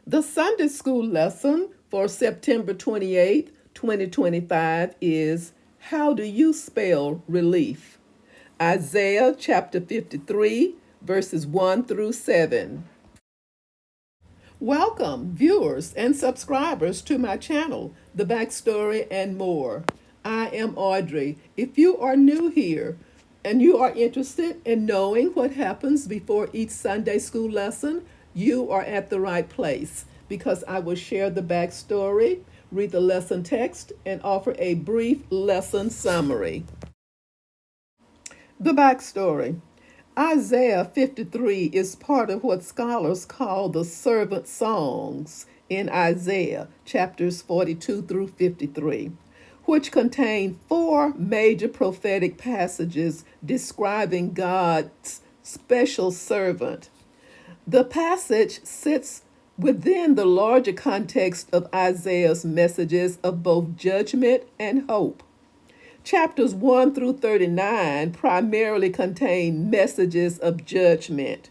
The Sunday school lesson for September 28, 2025 is How Do You Spell Relief? Isaiah chapter 53, verses 1 through 7. Welcome, viewers and subscribers, to my channel, The Backstory and More. I am Audrey. If you are new here and you are interested in knowing what happens before each Sunday school lesson, you are at the right place because I will share the backstory, read the lesson text, and offer a brief lesson summary. The backstory. Isaiah 53 is part of what scholars call the servant songs in Isaiah chapters 42 through 53, which contain four major prophetic passages describing God's special servant. The passage sits within the larger context of Isaiah's messages of both judgment and hope. Chapters 1 through 39 primarily contain messages of judgment,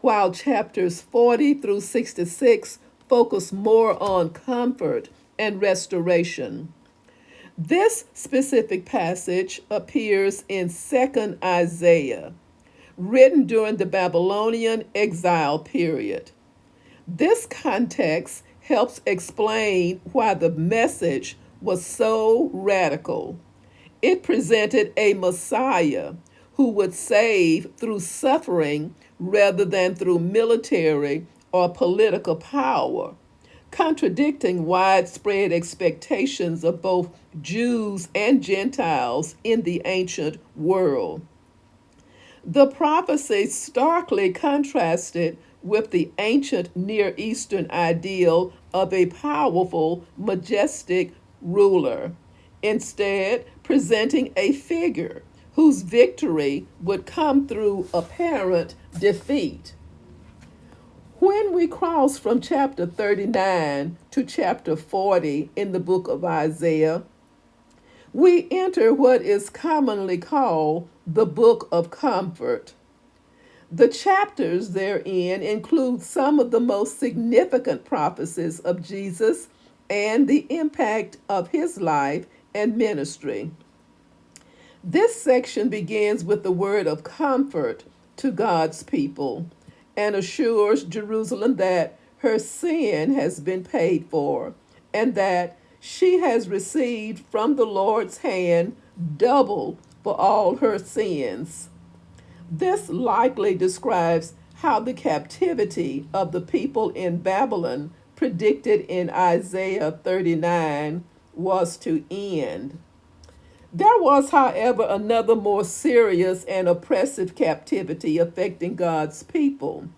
while chapters 40 through 66 focus more on comfort and restoration. This specific passage appears in 2nd Isaiah, written during the Babylonian exile period. This context helps explain why the message was so radical. It presented a Messiah who would save through suffering rather than through military or political power, contradicting widespread expectations of both Jews and Gentiles in the ancient world. The prophecy starkly contrasted with the ancient Near Eastern ideal of a powerful, majestic ruler, instead presenting a figure whose victory would come through apparent defeat. When we cross from chapter 39 to chapter 40 in the book of Isaiah, we enter what is commonly called the Book of Comfort. The chapters therein include some of the most significant prophecies of Jesus and the impact of his life and ministry. This section begins with the word of comfort to God's people and assures Jerusalem that her sin has been paid for and that she has received from the Lord's hand double for all her sins. This likely describes how the captivity of the people in Babylon, predicted in Isaiah 39, was to end. There was, however, another more serious and oppressive captivity affecting God's people: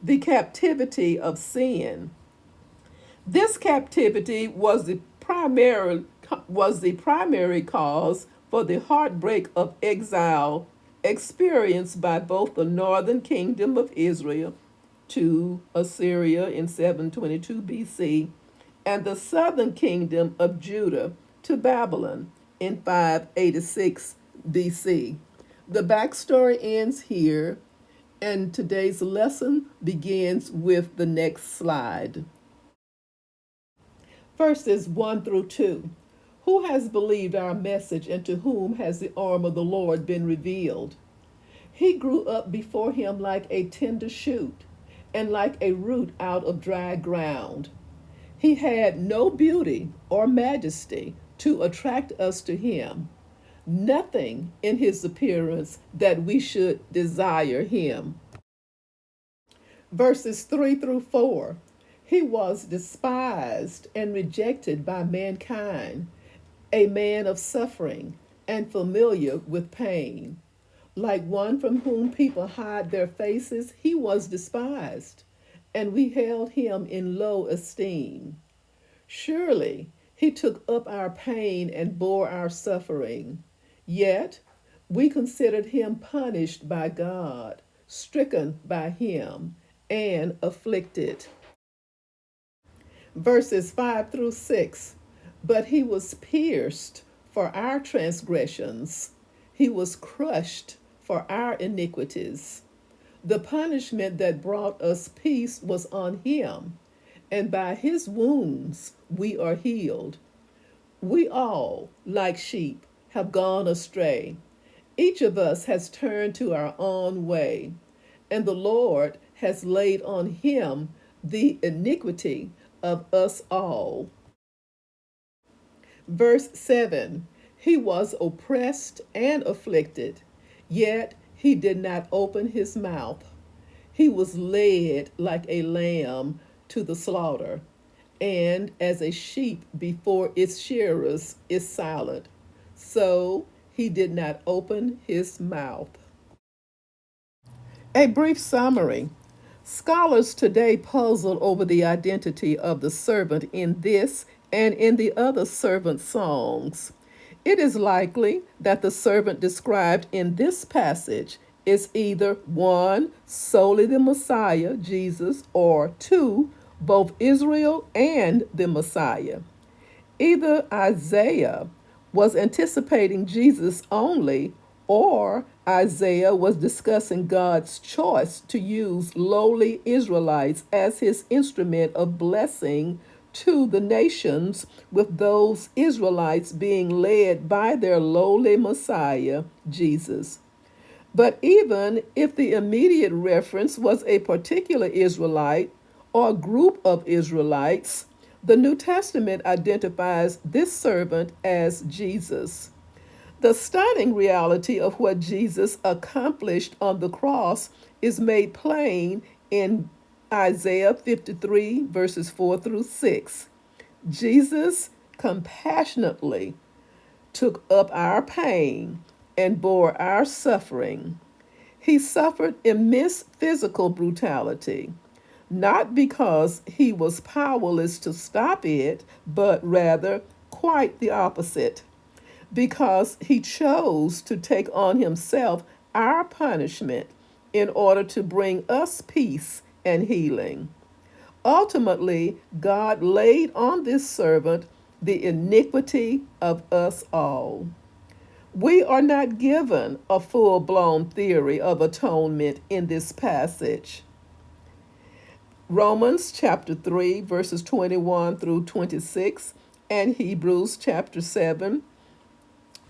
the captivity of sin. This captivity was the primary cause for the heartbreak of exile experienced by both the northern kingdom of Israel to Assyria in 722 BC and the southern kingdom of Judah to Babylon in 586 BC. The backstory ends here, and today's lesson begins with the next slide. Verses 1 through 2. Who has believed our message, and to whom has the arm of the Lord been revealed? He grew up before him like a tender shoot, and like a root out of dry ground. He had no beauty or majesty to attract us to him, nothing in his appearance that we should desire him. Verses 3 through 4. He was despised and rejected by mankind, a man of suffering and familiar with pain. Like one from whom people hide their faces, he was despised, and we held him in low esteem. Surely he took up our pain and bore our suffering. Yet we considered him punished by God, stricken by him, and afflicted. Verses 5 through 6. But he was pierced for our transgressions, he was crushed for our iniquities. The punishment that brought us peace was on him, and by his wounds we are healed. We all, like sheep, have gone astray. Each of us has turned to our own way, and the Lord has laid on him the iniquity of us all. Verse 7. He was oppressed and afflicted, yet he did not open his mouth. He was led like a lamb to the slaughter, and as a sheep before its shearers is silent, so he did not open his mouth. A brief summary. Scholars today puzzle over the identity of the servant in this and in the other servant songs. It is likely that the servant described in this passage is either one, solely the Messiah, Jesus, or two, both Israel and the Messiah. Either Isaiah was anticipating Jesus only, or Isaiah was discussing God's choice to use lowly Israelites as his instrument of blessing to the nations, with those Israelites being led by their lowly Messiah, Jesus. But even if the immediate reference was a particular Israelite or group of Israelites, the New Testament identifies this servant as Jesus. The stunning reality of what Jesus accomplished on the cross is made plain in Isaiah 53, verses 4 through 6. Jesus compassionately took up our pain and bore our suffering. He suffered immense physical brutality, not because he was powerless to stop it, but rather quite the opposite, because he chose to take on himself our punishment in order to bring us peace and healing. Ultimately, God laid on this servant the iniquity of us all. We are not given a full blown theory of atonement in this passage. Romans chapter 3, verses 21 through 26, and Hebrews chapter 7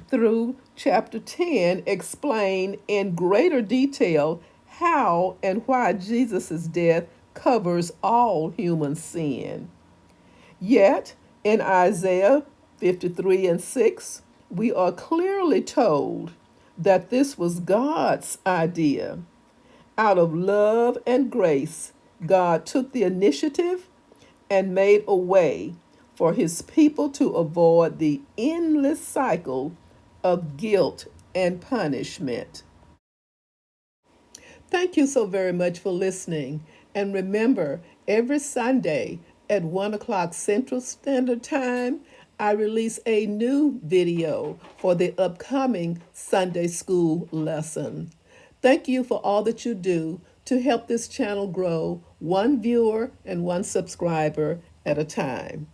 through chapter 10 explain in greater detail how and why Jesus' death covers all human sin. Yet, in Isaiah 53 and 6, we are clearly told that this was God's idea. Out of love and grace, God took the initiative and made a way for his people to avoid the endless cycle of guilt and punishment. Thank you so very much for listening. And remember, every Sunday at 1 o'clock Central Standard Time, I release a new video for the upcoming Sunday school lesson. Thank you for all that you do to help this channel grow one viewer and one subscriber at a time.